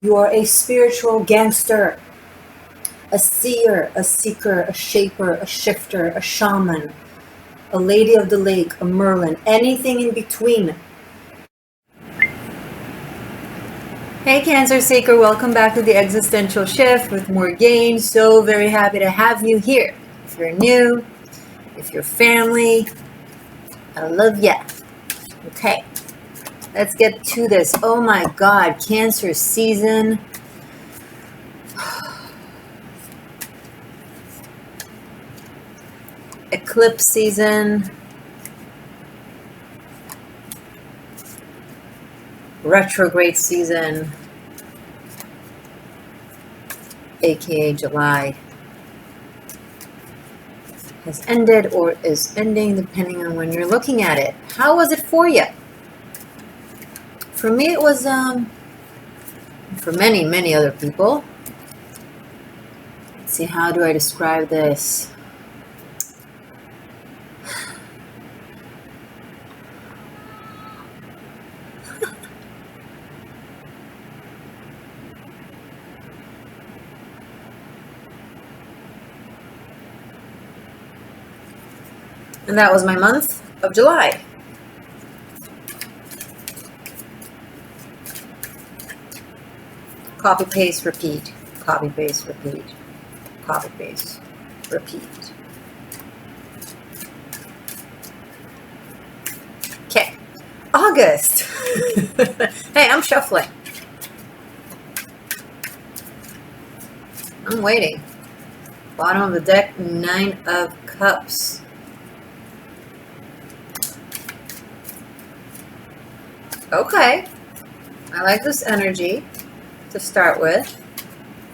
You are a spiritual gangster, a seer, a seeker, a shaper, a shifter, a shaman, a lady of the lake, a merlin, anything in between. Hey Cancer Seeker, welcome back to the Existential Shift with Morgane. So very happy to have you here. If you're new, if you're family, I love ya. Okay, let's get to this. Oh my God, Cancer season. Eclipse season. Retrograde season, aka July, has ended or is ending depending on when you're looking at it. How was it for you? For me it was for many other people. Let's see, how do I describe this? And that was my month of July. Copy, paste, repeat. Copy, paste, repeat. Copy, paste, repeat. Okay. August. Hey, I'm shuffling. I'm waiting. Bottom of the deck, 9 of Cups. Okay, I like this energy to start with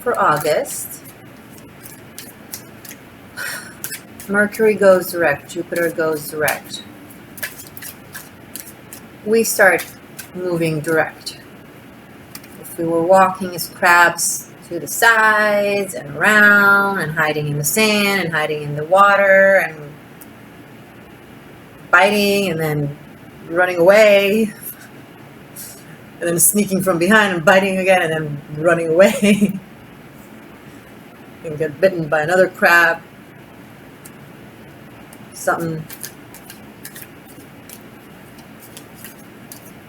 for August. Mercury goes direct, Jupiter goes direct. We start moving direct. If we were walking as crabs to the sides and around and hiding in the sand and hiding in the water and biting and then running away and then sneaking from behind and biting again and then running away and get bitten by another crab, something.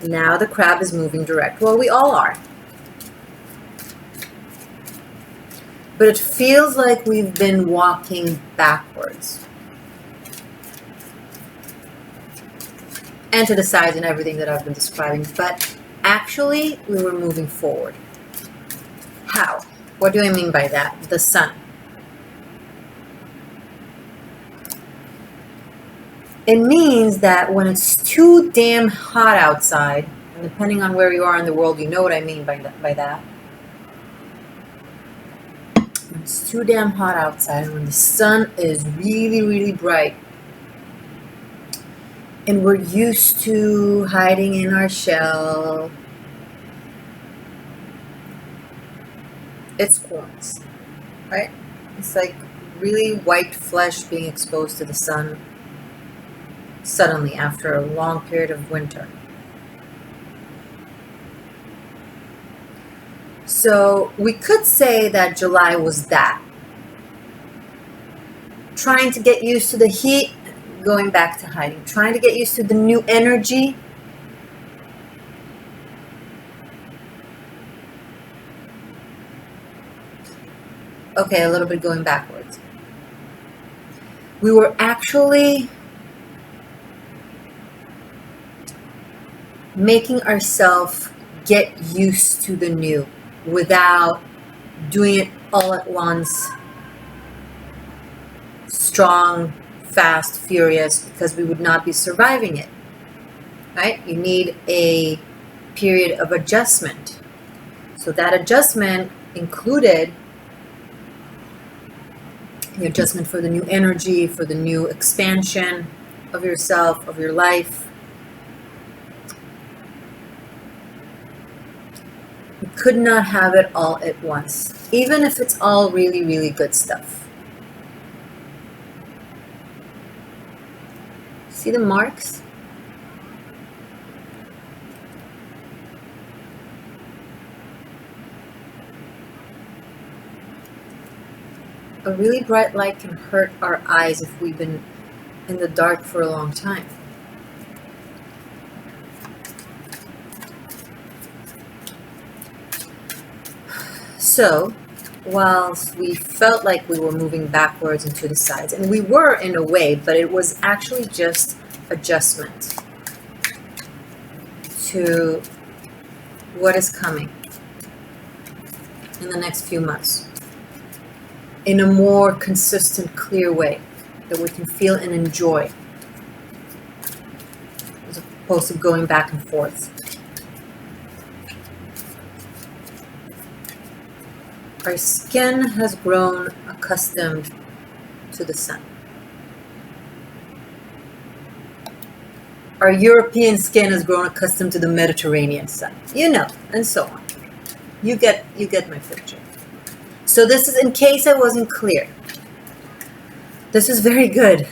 Now the crab is moving direct. Well, we all are. But it feels like we've been walking backwards. And to the sides and everything that I've been describing. But actually, we were moving forward. How? What do I mean by that? The sun. It means that when it's too damn hot outside, and depending on where you are in the world, you know what I mean by that. When it's too damn hot outside, when the sun is really bright, and we're used to hiding in our shell, it's corns, right? It's like really white flesh being exposed to the sun suddenly after a long period of winter. So we could say that July was that. Trying to get used to the heat, going back to hiding. Trying to get used to the new energy. Okay, a little bit going backwards. We were actually making ourselves get used to the new without doing it all at once, strong, fast, furious, because we would not be surviving it, right? You need a period of adjustment. So that adjustment included the adjustment for the new energy, for the new expansion of yourself, of your life. You could not have it all at once, even if it's all really good stuff. See the marks? a really bright light can hurt our eyes if we've been in the dark for a long time. So, whilst we felt like we were moving backwards and to the sides, and we were in a way, but it was actually just adjustment to what is coming in the next few months in a more consistent, clear way that we can feel and enjoy, as opposed to going back and forth. Our skin has grown accustomed to the sun. Our European skin has grown accustomed to the Mediterranean sun, and so on. You get my picture. So this is, in case I wasn't clear, this is very good.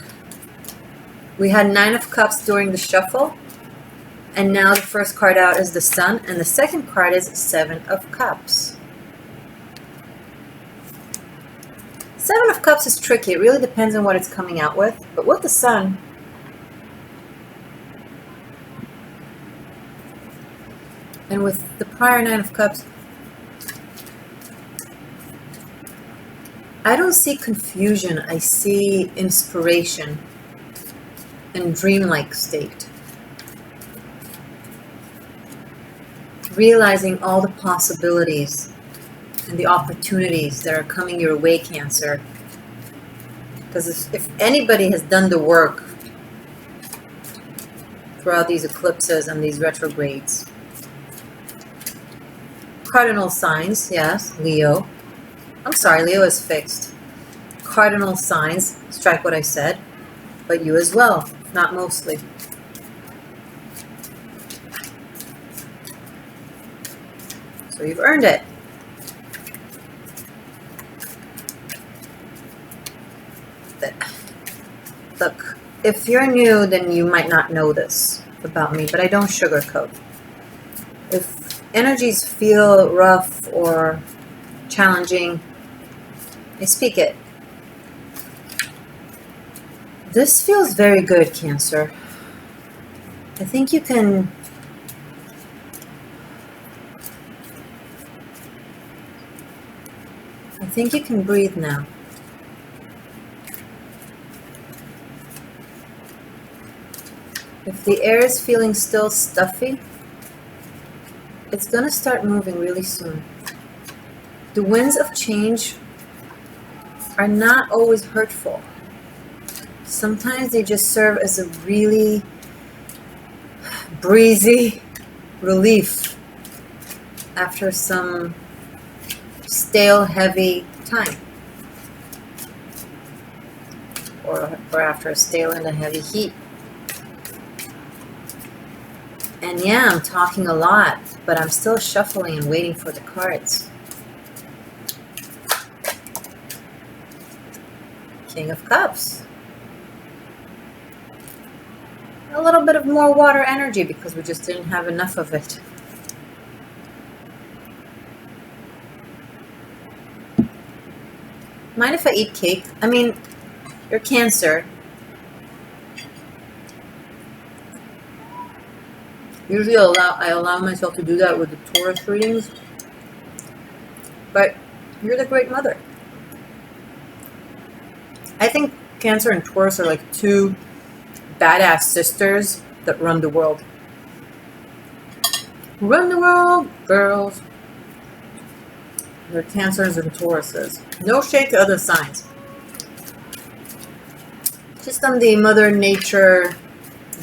We had 9 of Cups during the shuffle, and now the first card out is the Sun, and the second card is 7 of Cups. 7 of Cups is tricky. It really depends on what it's coming out with. But with the Sun, and with the prior 9 of Cups, I don't see confusion. I see inspiration and dreamlike state. Realizing all the possibilities and the opportunities that are coming your way, Cancer. Because if anybody has done the work throughout these eclipses and these retrogrades, cardinal signs, yes, Leo. I'm sorry, Leo is fixed. Cardinal signs, strike what I said, but you as well, not mostly. So you've earned it. Look, if you're new, then you might not know this about me, but I don't sugarcoat. If energies feel rough or challenging, I speak it. This feels very good, Cancer. I think you can breathe now. If the air is feeling still stuffy, it's going to start moving really soon. The winds of change are not always hurtful. Sometimes they just serve as a really breezy relief after some stale, heavy time. Or after a stale and a heavy heat. And yeah, I'm talking a lot, but I'm still shuffling and waiting for the cards. King of Cups. A little bit of more water energy because we just didn't have enough of it. Mind if I eat cake? I mean, you're Cancer. Usually I allow myself to do that with the Taurus readings. But you're the great mother. I think Cancer and Taurus are like 2 badass sisters that run the world. Run the world, girls. They're Cancers and Tauruses. No shade to other signs. Just on the Mother Nature,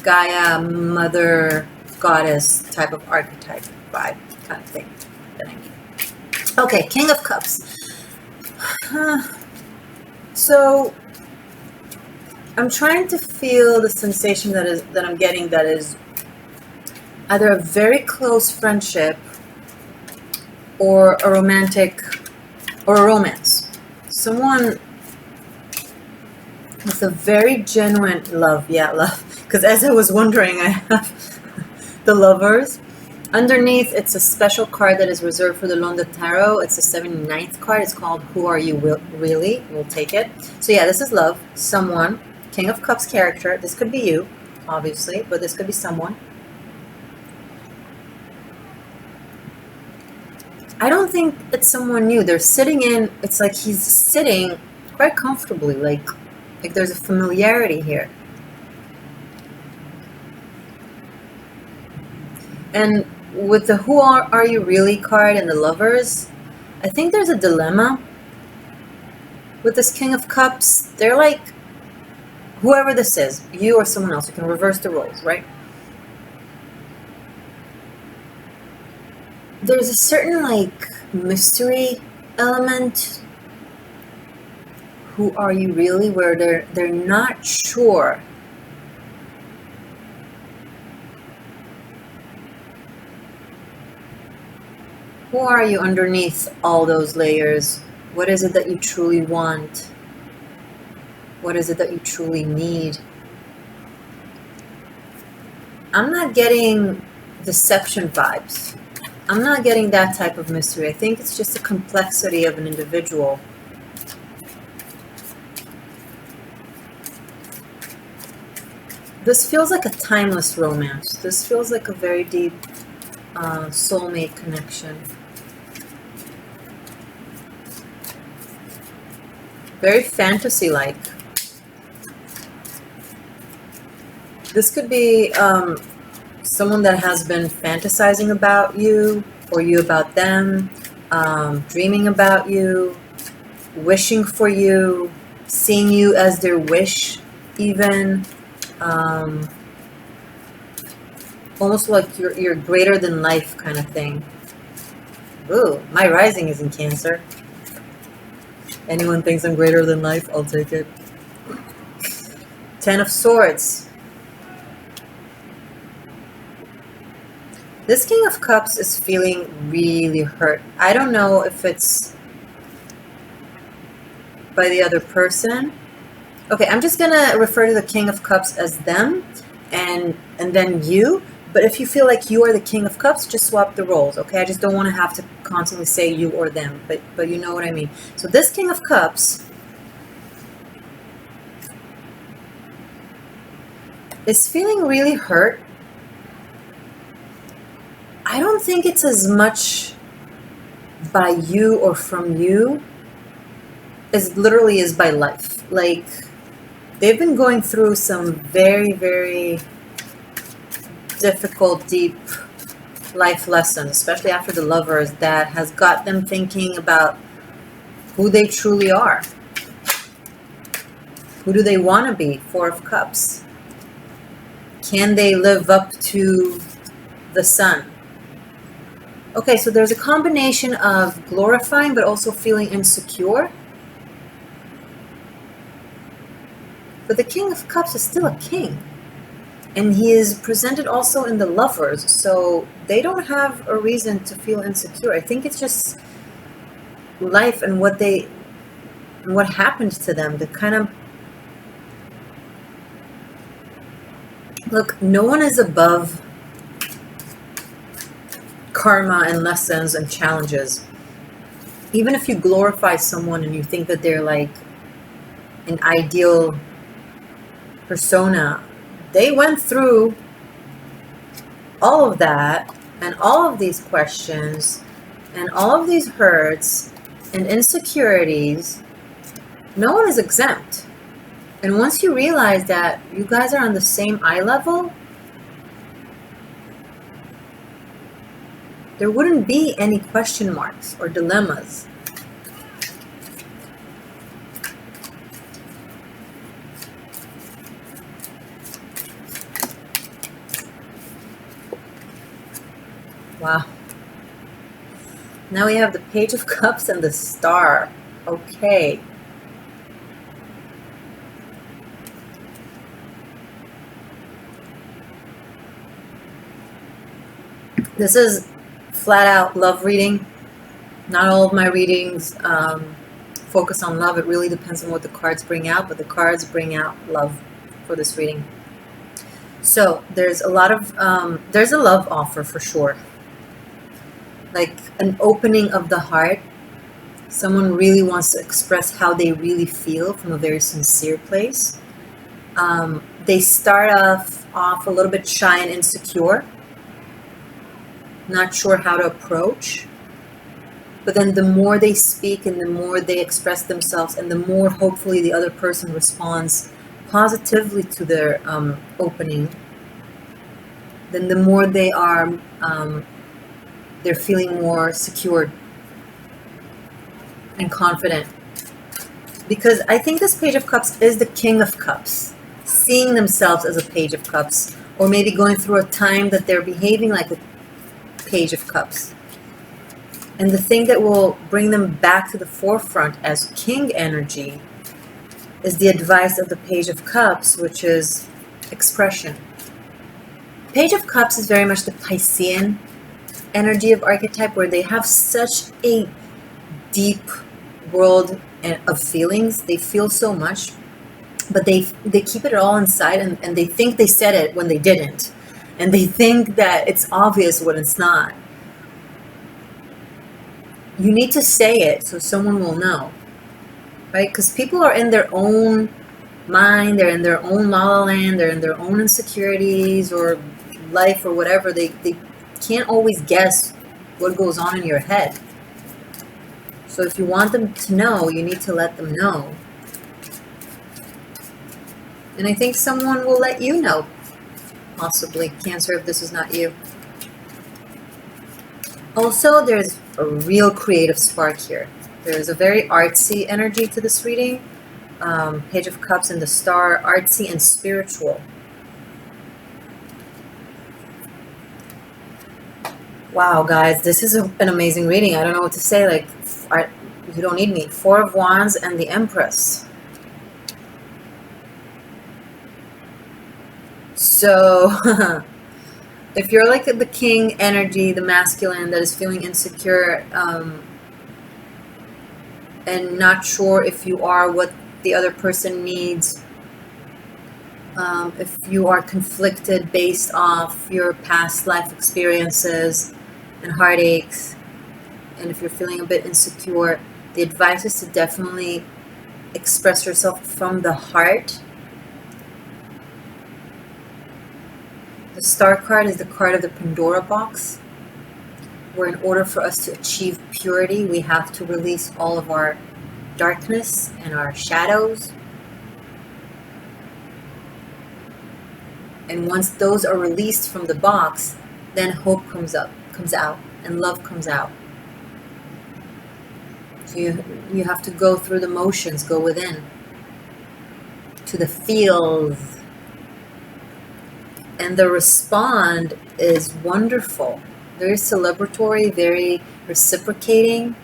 Gaia, Mother Goddess type of archetype vibe kind of thing that I mean. Okay, King of Cups. So I'm trying to feel the sensation that I'm getting, that is either a very close friendship or a romantic or a romance. Someone with a very genuine love. Yeah, love. Because as I was wondering, I have the Lovers, Underneath, it's a special card that is reserved for the Londa Tarot. It's the 79th card. It's called Who Are You Really? We'll take it. So yeah, this is love. Someone. King of Cups character. This could be you, obviously, but this could be someone. I don't think it's someone new. They're sitting in, it's like he's sitting quite comfortably, like there's a familiarity here. And with the Who Are You Really card and the Lovers, I think there's a dilemma with this King of Cups. They're like, whoever this is, you or someone else, you can reverse the roles, right? There's a certain like mystery element. Who are you really? Where they're not sure. Who are you underneath all those layers? What is it that you truly want? What is it that you truly need? I'm not getting deception vibes. I'm not getting that type of mystery. I think it's just the complexity of an individual. This feels like a timeless romance. This feels like a very deep soulmate connection. Very fantasy-like. This could be someone that has been fantasizing about you, or you about them, dreaming about you, wishing for you, seeing you as their wish, even. Almost like you're greater than life kind of thing. Ooh, my rising is in Cancer. Anyone thinks I'm greater than life, I'll take it. 10 of Swords. This King of Cups is feeling really hurt. I don't know if it's by the other person. Okay, I'm just gonna refer to the King of Cups as them and then you. But if you feel like you are the King of Cups, just swap the roles, okay? I just don't want to have to constantly say you or them, but you know what I mean. So this King of Cups is feeling really hurt. I don't think it's as much by you or from you as literally is by life. Like, they've been going through some very, very difficult, deep life lessons, especially after the Lovers, that has got them thinking about who they truly are. Who do they want to be? 4 of Cups. Can they live up to the Sun? Okay, so there's a combination of glorifying but also feeling insecure. But the King of Cups is still a king. And he is presented also in the Lovers, so they don't have a reason to feel insecure. I think it's just life and what happened to them. The kind of, look, no one is above karma and lessons and challenges. Even if you glorify someone and you think that they're like an ideal persona, they went through all of that and all of these questions and all of these hurts and insecurities. No one is exempt. And once you realize that you guys are on the same eye level, there wouldn't be any question marks or dilemmas. Wow. Now we have the Page of Cups and the Star. Okay. This is flat out love reading. Not all of my readings focus on love. It really depends on what the cards bring out, but the cards bring out love for this reading. So there's a lot of, there's a love offer for sure. like an opening of the heart. Someone really wants to express how they really feel from a very sincere place. They start off a little bit shy and insecure, not sure how to approach. But then the more they speak and the more they express themselves, and the more hopefully the other person responds positively to their opening, then the more they're feeling more secure and confident. Because I think this Page of Cups is the King of Cups, seeing themselves as a Page of Cups, or maybe going through a time that they're behaving like a Page of Cups. And the thing that will bring them back to the forefront as King energy is the advice of the Page of Cups, which is expression. Page of Cups is very much the Piscean energy of archetype, where they have such a deep world of feelings. They feel so much, but they keep it all inside, and they think they said it when they didn't. And they think that it's obvious when it's not. You need to say it so someone will know, right? Because people are in their own mind, they're in their own la la land, they're in their own insecurities or life or whatever. They can't always guess what goes on in your head. So if you want them to know, you need to let them know. And I think someone will let you know, possibly, Cancer, if this is not you. Also, there's a real creative spark here. There's a very artsy energy to this reading. Page of Cups and the Star, artsy and spiritual. Wow, guys, this is an amazing reading. I don't know what to say. Like, you don't need me. Four of Wands and the Empress. So, if you're like the King energy, the masculine that is feeling insecure and not sure if you are what the other person needs, if you are conflicted based off your past life experiences and heartaches, and if you're feeling a bit insecure, the advice is to definitely express yourself from the heart. The Star card is the card of the Pandora box, where in order for us to achieve purity, we have to release all of our darkness and our shadows. And once those are released from the box, then hope comes out, and love comes out. So you have to go through the motions, go within, to the feels. And the respond is wonderful, very celebratory, very reciprocating,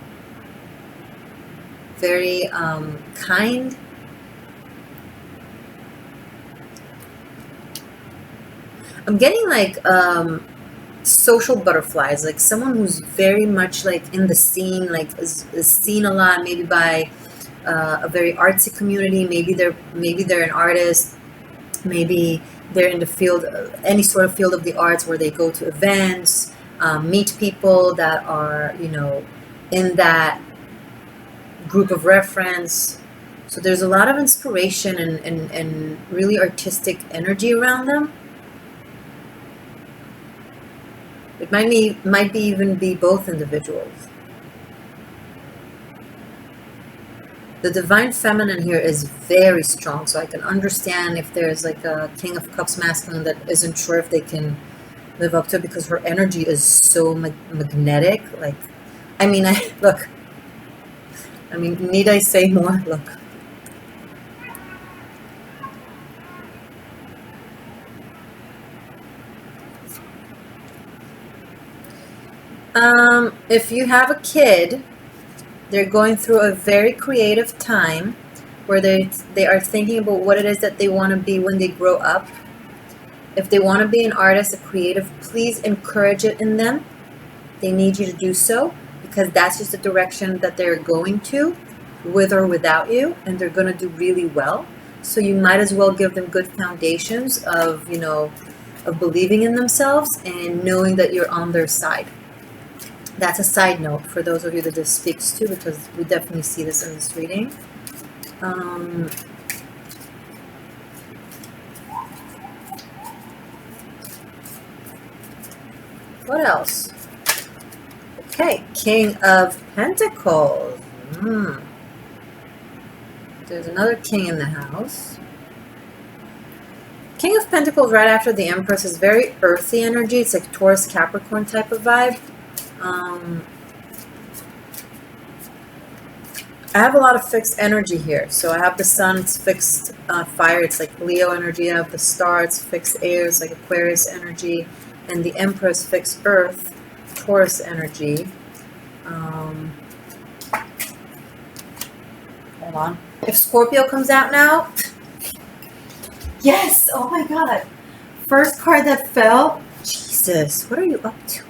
very kind. I'm getting like social butterflies, like someone who's very much like in the scene, like is seen a lot, maybe by a very artsy community. Maybe they're an artist, maybe they're in the field, any sort of field of the arts, where they go to events, meet people that are, in that group of reference. So there's a lot of inspiration and really artistic energy around them. It might even be both individuals. The Divine Feminine here is very strong, so I can understand if there's like a King of Cups masculine that isn't sure if they can live up to it, because her energy is so magnetic. Like, look. Need I say more? Look. If you have a kid, they're going through a very creative time where they are thinking about what it is that they want to be when they grow up. If they want to be an artist, a creative, please encourage it in them. They need you to do so, because that's just the direction that they're going to, with or without you, and they're going to do really well. So you might as well give them good foundations of, of believing in themselves and knowing that you're on their side. That's a side note for those of you that this speaks to, because we definitely see this in this reading. What else? Okay, King of Pentacles. There's another king in the house. King of Pentacles right after the Empress is very earthy energy. It's like Taurus Capricorn type of vibe. I have a lot of fixed energy here. So I have the sun, it's fixed fire, it's like Leo energy. I have the star, it's fixed air, it's like Aquarius energy. And the Empress, fixed earth, Taurus energy. Hold on. If Scorpio comes out now, yes, oh my God. First card that fell, Jesus, what are you up to?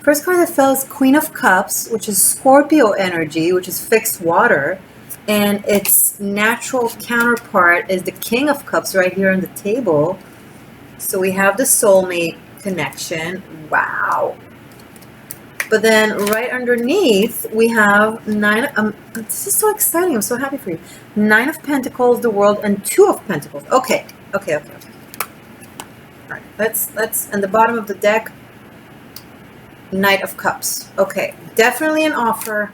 First card that fell is Queen of Cups, which is Scorpio energy, which is fixed water. And its natural counterpart is the King of Cups right here on the table. So we have the soulmate connection. Wow. But then right underneath, we have this is so exciting. I'm so happy for you. 9 of Pentacles, the World, and 2 of Pentacles. Okay. All right, let's, and the bottom of the deck, Knight of Cups. Okay, definitely an offer.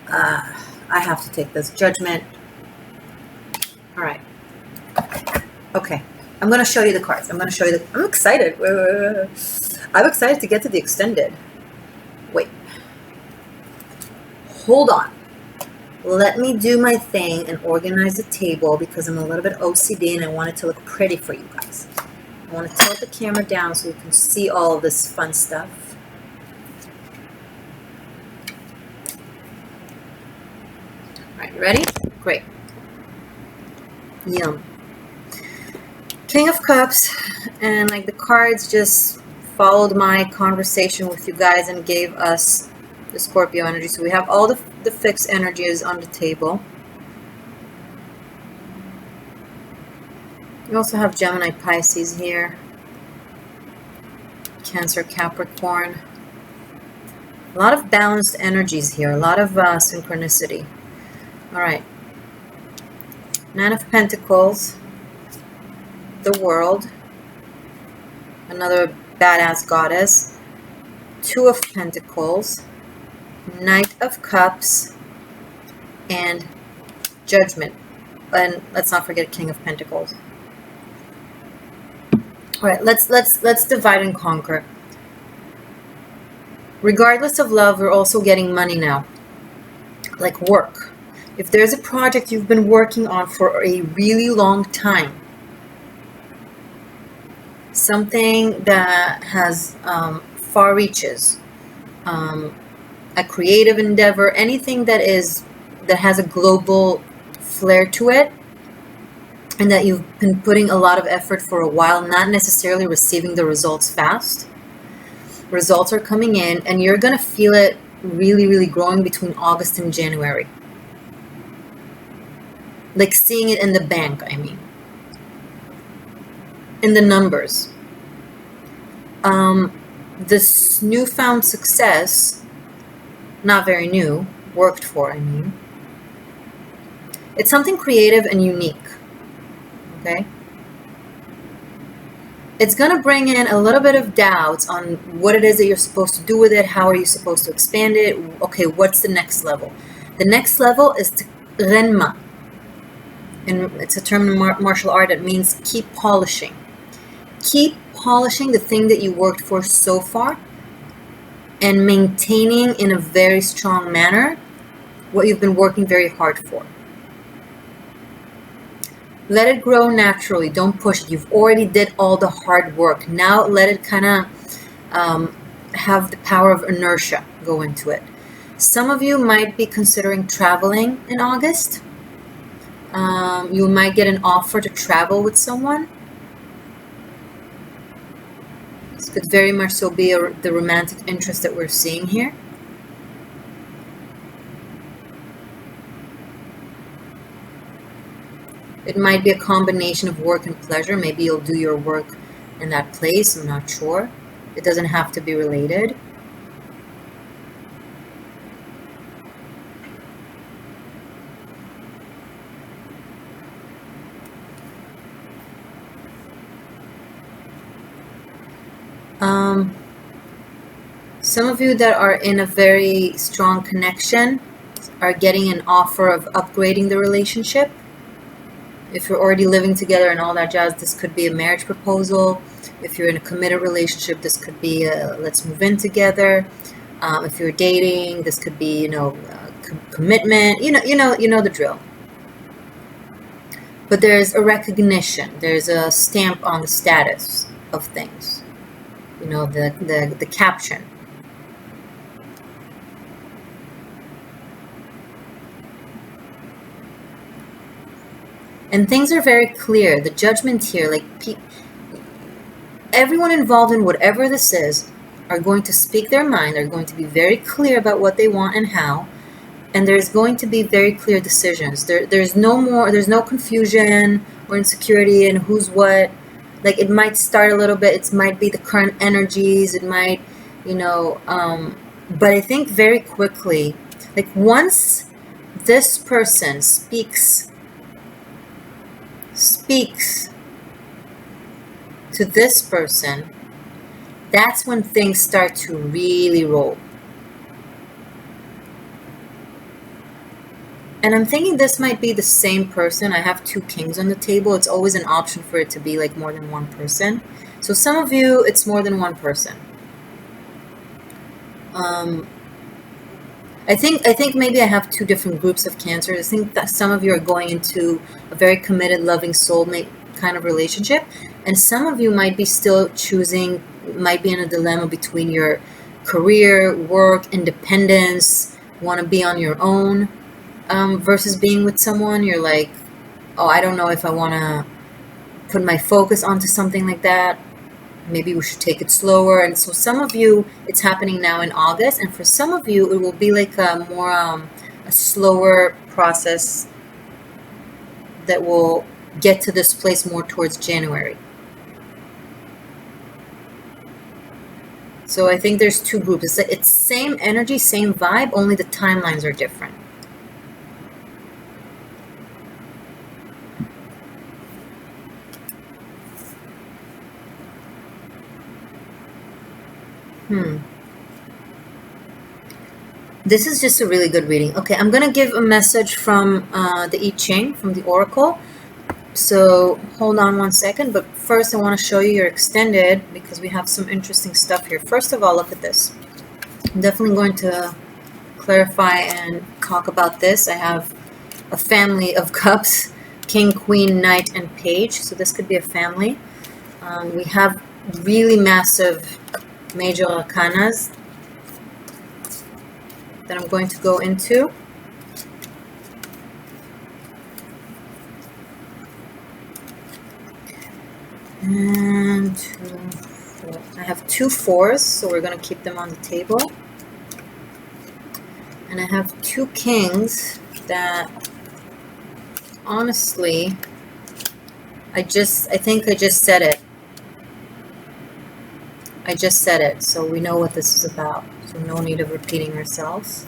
I have to take this. Judgment. All right. Okay. I'm going to show you the cards. I'm excited. I'm excited to get to the extended. Wait. Hold on. Let me do my thing and organize the table because I'm a little bit OCD and I want it to look pretty for you guys. I want to tilt the camera down so you can see all of this fun stuff. All right, you ready? Great. Yum. King of Cups, and like the cards just followed my conversation with you guys and gave us the Scorpio energy. So we have all the fixed energies on the table. We also have Gemini, Pisces here. Cancer, Capricorn. A lot of balanced energies here. A lot of synchronicity. All right. 9 of Pentacles. The World. Another badass goddess. 2 of Pentacles. Knight of Cups. And Judgment. And let's not forget King of Pentacles. All right, let's divide and conquer. Regardless of love, we're also getting money now. Like work. If there's a project you've been working on for a really long time, something that has far reaches, a creative endeavor, anything that has a global flair to it, and that you've been putting a lot of effort for a while, not necessarily receiving the results fast. Results are coming in, and you're going to feel it really, really growing between August and January. Like seeing it in the bank, I mean. In the numbers. This newfound success, not very new, worked for, I mean. It's something creative and unique. Okay? It's going to bring in a little bit of doubts on what it is that you're supposed to do with it. How are you supposed to expand it? Okay, what's the next level? The next level is renma. And it's a term in martial art that means keep polishing. Keep polishing the thing that you worked for so far and maintaining in a very strong manner what you've been working very hard for. Let it grow naturally. Don't push it. You've already did all the hard work. Now let it kind of have the power of inertia go into it. Some of you might be considering traveling in August. You might get an offer to travel with someone. This could very much so be the romantic interest that we're seeing here. It might be a combination of work and pleasure. Maybe you'll do your work in that place. I'm not sure. It doesn't have to be related. Some of you that are in a very strong connection are getting an offer of upgrading the relationship. If you're already living together and all that jazz, this could be a marriage proposal. If you're in a committed relationship, this could be a let's move in together. If you're dating, this could be, commitment. You know the drill. But there's a recognition. There's a stamp on the status of things. The caption. And things are very clear. The judgment here, everyone involved in whatever this is, are going to speak their mind. They're going to be very clear about what they want and how. And there's going to be very clear decisions. There's no confusion or insecurity in who's what. Like, it might start a little bit. It might be the current energies. It might, but I think very quickly, like, once this person speaks to this person, that's when things start to really roll. And I'm thinking this might be the same person. I have 2 kings on the table. It's always an option for it to be like more than one person. So some of you, it's more than one person. I think maybe I have 2 different groups of Cancers. I think that some of you are going into a very committed, loving soulmate kind of relationship, and some of you might be still choosing, might be in a dilemma between your career, work, independence, want to be on your own, versus being with someone. You're like, oh, I don't know if I want to put my focus onto something like that. Maybe we should take it slower. And so some of you, it's happening now in August, and for some of you, it will be like a more a slower process that will get to this place more towards January. So I think there's 2 groups. It's same energy, same vibe, only the timelines are different. This is just a really good reading. Okay, I'm going to give a message from the I-ching, from the Oracle. So hold on one second, but first I want to show you your extended, because we have some interesting stuff here. First of all, look at this. I'm definitely going to clarify and talk about this. I have a family of cups, King, Queen, Knight, and Page. So this could be a family. We have really massive major arcanas that I'm going to go into. And 2, 4. I have 2 4s, so we're going to keep them on the table. And I have 2 kings that, honestly, I think I just said it. I just said it, so we know what this is about. So no need of repeating ourselves.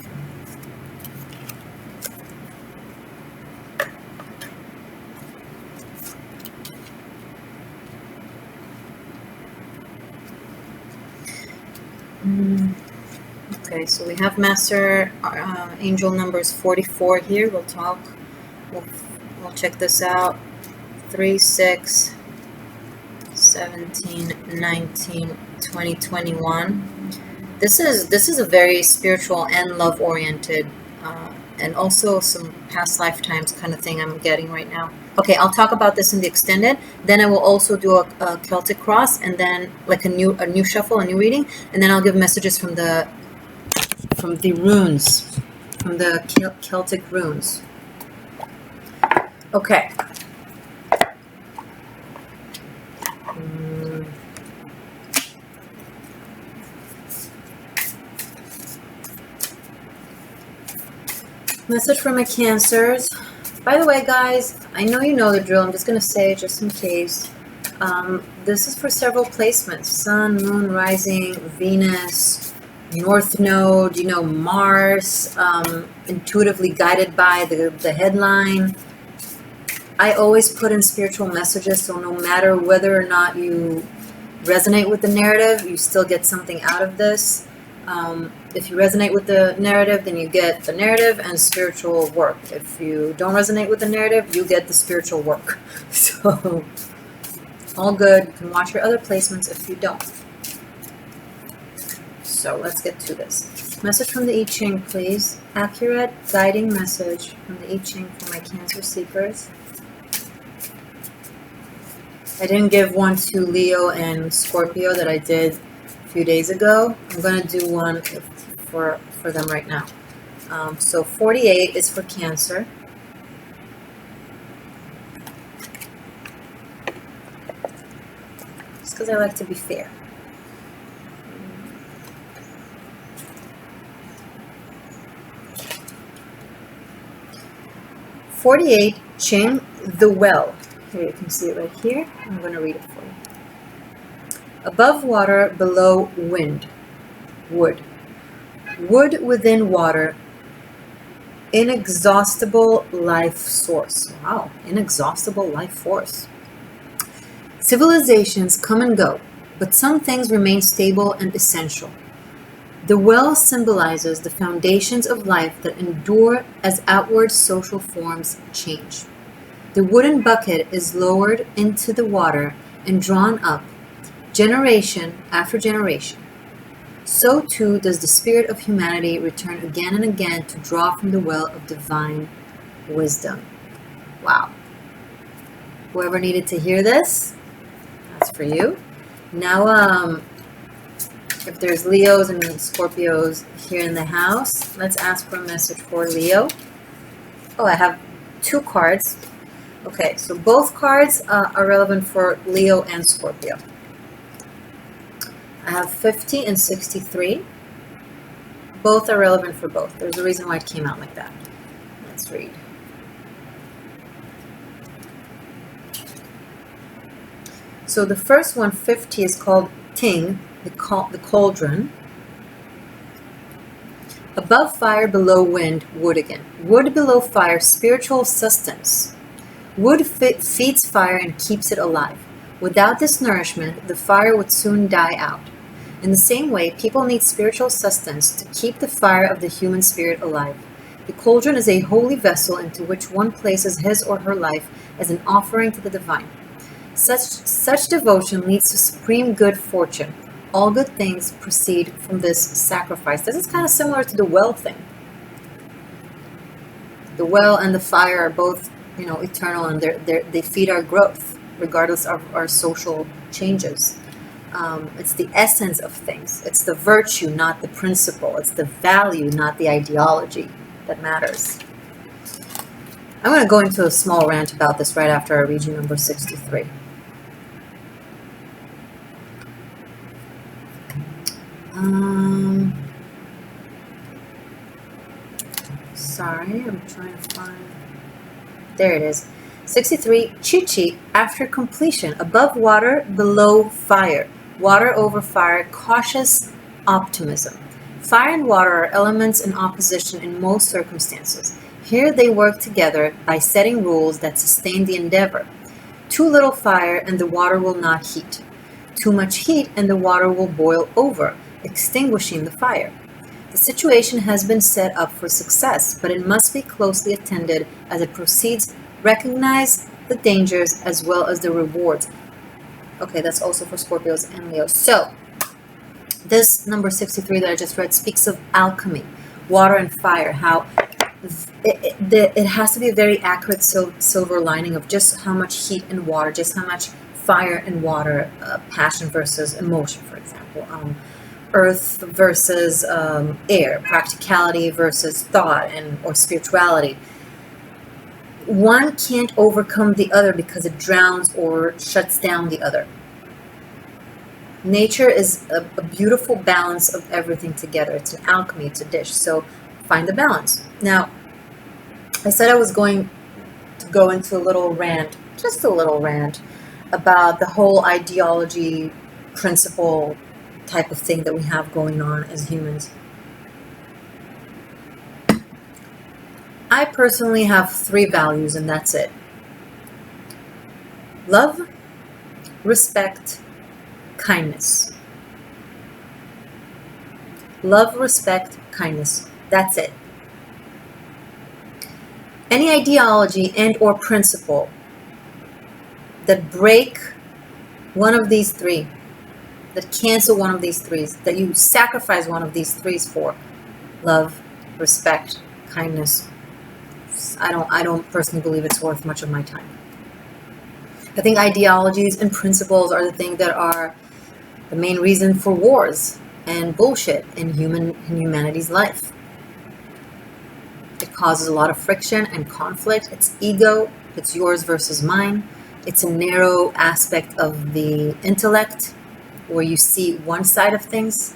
Okay, so we have Master Angel numbers 44 here. We'll check this out. 3, 6, 17, 19, 20, 21. This is a very spiritual and love oriented, and also some past lifetimes kind of thing I'm getting right now. Okay, I'll talk about this in the extended. Then I will also do a Celtic cross, and then like a new shuffle, a new reading, and then I'll give messages from the runes, from the Celtic runes. Okay. Message from my Cancers. By the way, guys, I know you know the drill. I'm just going to say it just in case. this is for several placements. Sun, Moon, Rising, Venus, North Node, you know, Mars, intuitively guided by the headline. I always put in spiritual messages, so no matter whether or not you resonate with the narrative, you still get something out of this. If you resonate with the narrative, then you get the narrative and spiritual work. If you don't resonate with the narrative, you get the spiritual work. So, all good. You can watch your other placements if you don't. So, let's get to this. Message from the I-ching, please. Accurate, guiding message from the I-ching for my Cancer seekers. I didn't give one to Leo and Scorpio that I did a few days ago. I'm going to do one for them right now. So 48 is for Cancer. Just because I like to be fair. Ching the Well. Here you can see it right here. I'm going to read it for you. Above water, below wind. Wood. Wood within water. Inexhaustible life source. Wow, inexhaustible life force. Civilizations come and go, but some things remain stable and essential. The well symbolizes the foundations of life that endure as outward social forms change. The wooden bucket is lowered into the water and drawn up, generation after generation. So too does the spirit of humanity return again and again to draw from the well of divine wisdom. Wow. Whoever needed to hear this, that's for you. Now, if there's Leos and Scorpios here in the house, let's ask for a message for Leo. Oh, I have 2 cards. Okay, so both cards are relevant for Leo and Scorpio. I have 50 and 63. Both are relevant for both. There's a reason why it came out like that. Let's read. So the first one, 50, is called Ting, the cauldron. Above fire, below wind, wood again. Wood below fire, spiritual sustenance. Wood feeds fire and keeps it alive. Without this nourishment, the fire would soon die out. In the same way, people need spiritual sustenance to keep the fire of the human spirit alive. The cauldron is a holy vessel into which one places his or her life as an offering to the divine. Such devotion leads to supreme good fortune. All good things proceed from this sacrifice. This is kind of similar to the well thing. The well and the fire are both, you know, eternal, and they feed our growth, regardless of our social changes. It's the essence of things. It's the virtue, not the principle. It's the value, not the ideology that matters. I'm going to go into a small rant about this right after I read you number 63. Sorry, I'm trying to find... There it is. 63, Chi-chi, after completion. Above water, below fire. Water over fire, cautious optimism. Fire and water are elements in opposition in most circumstances. Here they work together by setting rules that sustain the endeavor. Too little fire and the water will not heat. Too much heat and the water will boil over, extinguishing the fire. The situation has been set up for success, but it must be closely attended as it proceeds. Recognize the dangers as well as the rewards. Okay, that's also for Scorpios and Leos. So, this number 63 that I just read speaks of alchemy, water and fire, how it has to be a very accurate silver lining of just how much heat and water, just how much fire and water, passion versus emotion, for example, earth versus air, practicality versus thought or spirituality. One can't overcome the other because it drowns or shuts down the other. Nature is a beautiful balance of everything together. It's an alchemy, it's a dish. So find the balance. Now, I said I was going to go into a little rant, just a little rant, about the whole ideology, principle type of thing that we have going on as humans. I personally have 3 values, and that's it. Love, respect, kindness. Love, respect, kindness. That's it. Any ideology and or principle that break one of these 3, that cancel one of these 3, that you sacrifice one of these 3 for, love, respect, kindness, I don't personally believe it's worth much of my time. I think ideologies and principles are the things that are the main reason for wars and bullshit in humanity's life. It causes a lot of friction and conflict. It's ego. It's yours versus mine. It's a narrow aspect of the intellect where you see one side of things,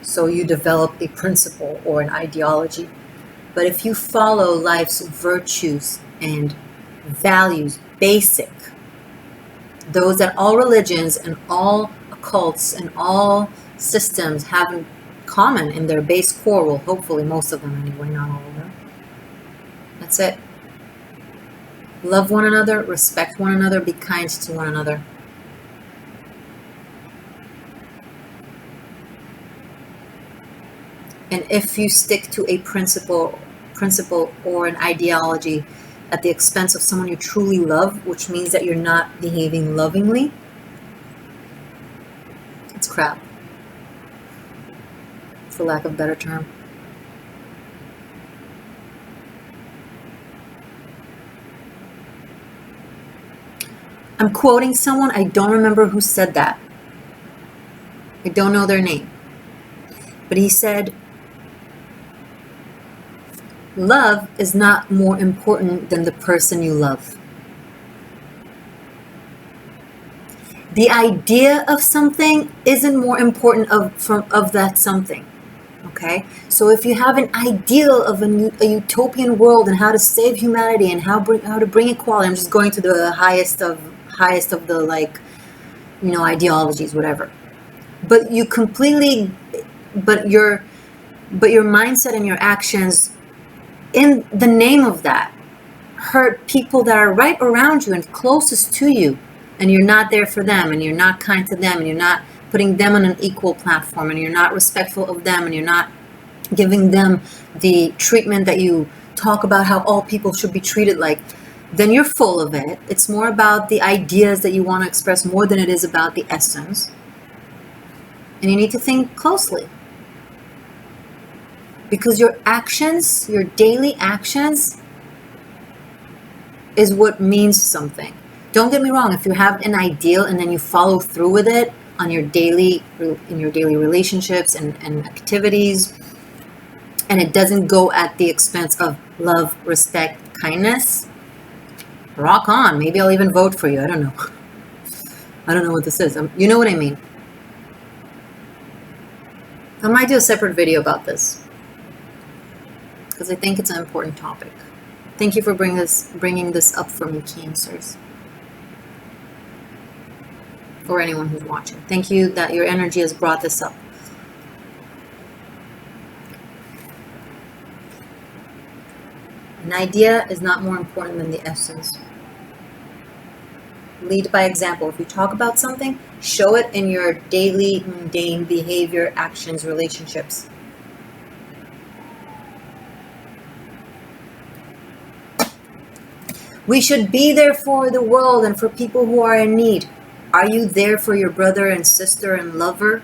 so you develop a principle or an ideology. But if you follow life's virtues and values, basic, those that all religions and all occults and all systems have in common in their base core, well, hopefully most of them anyway, not all of them. That's it. Love one another, respect one another, be kind to one another. And if you stick to a principle or an ideology at the expense of someone you truly love, which means that you're not behaving lovingly, it's crap, for lack of a better term. I'm quoting someone, I don't remember who said that. I don't know their name. But he said, love is not more important than the person you love. The idea of something isn't more important of that something. Okay? So if you have an ideal of a utopian world and how to save humanity and how to bring equality, I'm just going to the highest of the ideologies, whatever. But you completely, but your mindset and your actions in the name of that hurt people that are right around you and closest to you, and you're not there for them, and you're not kind to them, and you're not putting them on an equal platform, and you're not respectful of them, and you're not giving them the treatment that you talk about how all people should be treated like, then you're full of it. It's more about the ideas that you want to express more than it is about the essence. And you need to think closely. Because your actions, your daily actions, is what means something. Don't get me wrong, if you have an ideal and then you follow through with it in your daily relationships and activities, and it doesn't go at the expense of love, respect, kindness, rock on. Maybe I'll even vote for you. I don't know. I don't know what this is. You know what I mean. I might do a separate video about this, because I think it's an important topic. Thank you for bringing this up for me, Cancers. Or anyone who's watching. Thank you that your energy has brought this up. An idea is not more important than the essence. Lead by example. If you talk about something, show it in your daily mundane behavior, actions, relationships. We should be there for the world and for people who are in need. Are you there for your brother and sister and lover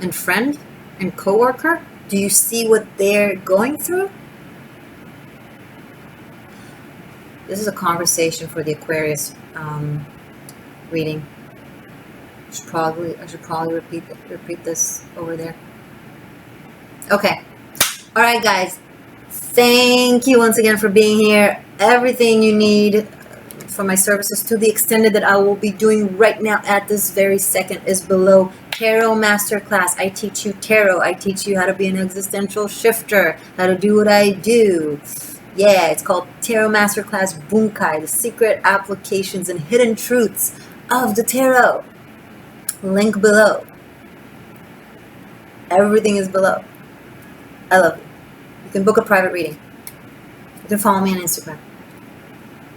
and friend and coworker? Do you see what they're going through? This is a conversation for the Aquarius reading. I should probably repeat this over there. Okay. All right, guys. Thank you once again for being here. Everything you need for my services, to the extended that I will be doing right now at this very second, is below. Tarot Masterclass. I teach you tarot. I teach you how to be an existential shifter, how to do what I do. Yeah, it's called Tarot Masterclass BUNKAI, the secret applications and hidden truths of the tarot. Link below. Everything is below. I love you. You can book a private reading. You can follow me on Instagram.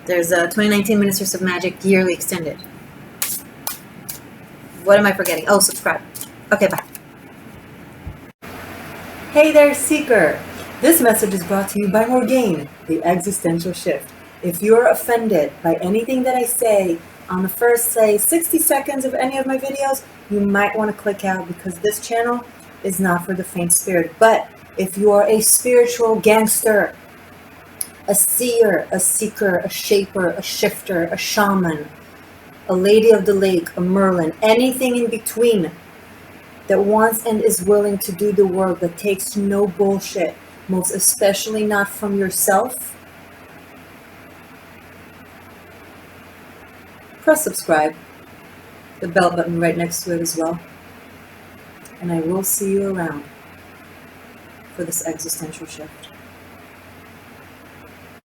There's a 2019 Ministers of Magic yearly extended. What am I forgetting? Oh, subscribe. Okay, bye. Hey there, Seeker. This message is brought to you by Morgaine, the Existential Shift. If you're offended by anything that I say on the first, say, 60 seconds of any of my videos, you might want to click out because this channel is not for the faint spirit. But if you are a spiritual gangster, a seer, a seeker, a shaper, a shifter, a shaman, a lady of the lake, a Merlin, anything in between that wants and is willing to do the work that takes no bullshit, most especially not from yourself, press subscribe, the bell button right next to it as well, and I will see you around for this existential shift.